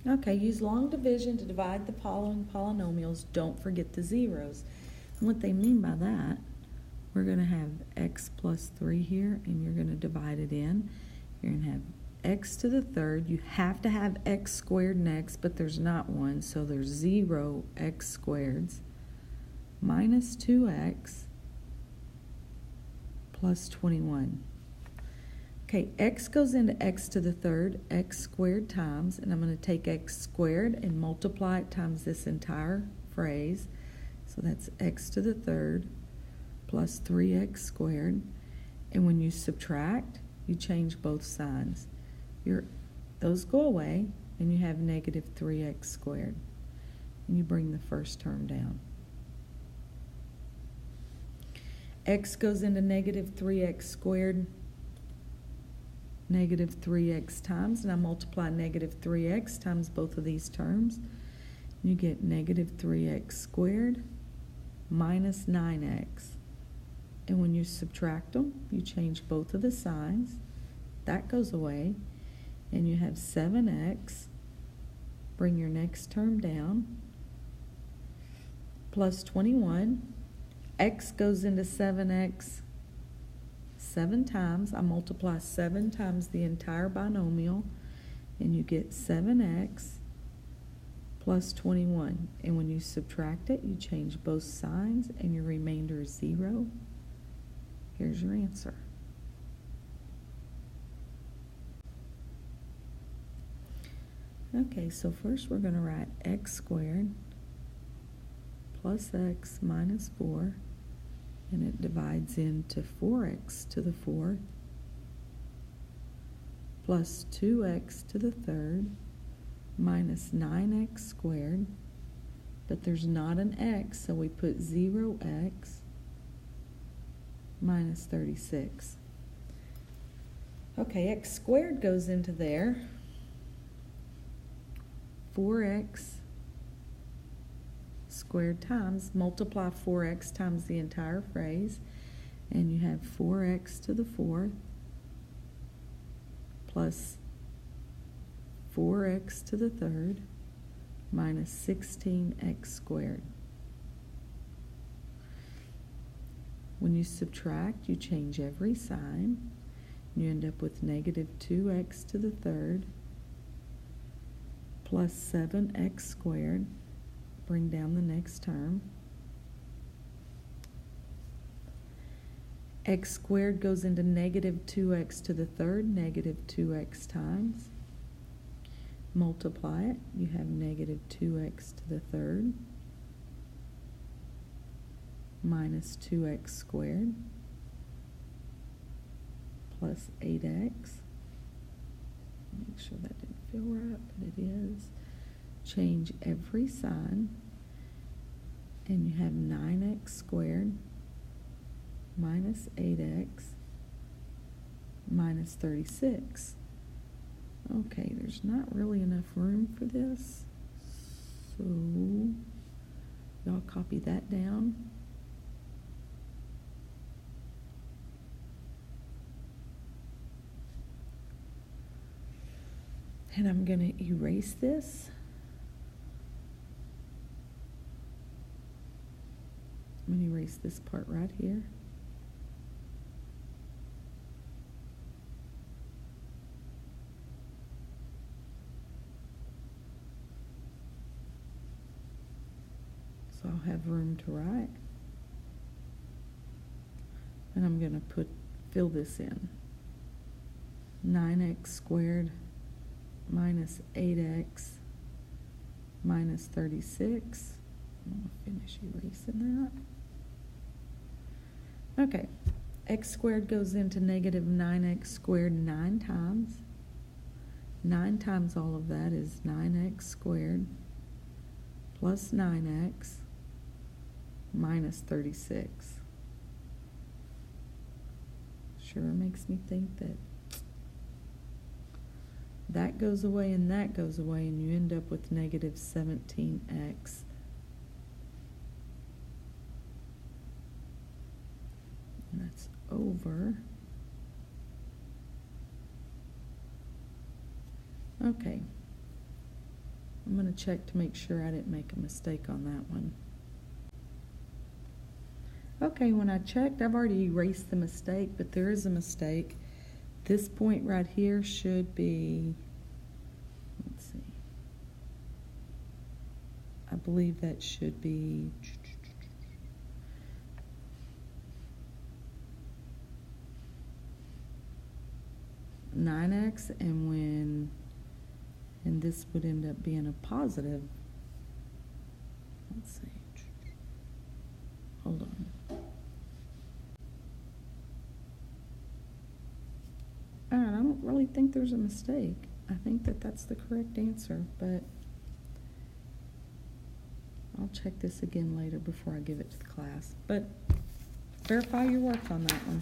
Okay, use long division to divide the following polynomials. Don't forget the zeros. And what they mean by that, we're going to have x plus 3 here, and you're going to divide it in. You're going to have x to the third. You have to have x squared next, but there's not one, so there's 0 x squareds minus 2x plus 21. Okay, x goes into x to the third, x squared times, and I'm going to take x squared and multiply it times this entire phrase. So that's x to the third plus 3x squared. And when you subtract, you change both signs. Those go away, and you have negative 3x squared. And you bring the first term down. X goes into negative 3x squared, negative 3x times, and I multiply negative 3x times both of these terms. You get negative 3x squared minus 9x. And when you subtract them, you change both of the signs. That goes away, and you have 7x. Bring your next term down, plus 21. X goes into 7x 7 times. I multiply 7 times the entire binomial, and you get 7x plus 21. And when you subtract it, you change both signs, and your remainder is 0. Here's your answer. Okay, so first we're going to write x squared plus x minus 4, and it divides into 4x to the 4th plus 2x to the third minus 9x squared, but there's not an x, so we put 0x minus 36. Okay, x squared goes into there. 4x squared times, multiply 4x times the entire phrase, and you have 4x to the 4th plus 4x to the third minus 16x squared. When you subtract, you change every sign. You end up with negative 2x to the third plus 7x squared. Bring down the next term. X squared goes into negative 2x to the third, negative 2x times. Multiply it, you have negative 2x to the third minus 2x squared plus 8x. Make sure that didn't feel right, but it is. Change every sign, and you have 9x squared minus 8x minus 36. Okay, there's not really enough room for this, so y'all copy that down. And I'm going to erase this. I'm going to erase this part right here. So I'll have room to write. And I'm going to fill this in. 9x squared minus 8x minus 36. I'm going to finish erasing that. Okay, x squared goes into negative 9x squared 9 times. 9 times all of that is 9x squared plus 9x minus 36. Sure makes me think that that goes away and that goes away, and you end up with negative 17x. And that's over. Okay. I'm going to check to make sure I didn't make a mistake on that one. Okay, when I checked, I've already erased the mistake, but there is a mistake. This point right here should be, let's see, I believe that should be 9x, and this would end up being a positive. Let's see. Hold on. All right, I don't really think there's a mistake. I think that that's the correct answer, but I'll check this again later before I give it to the class. But verify your work on that one.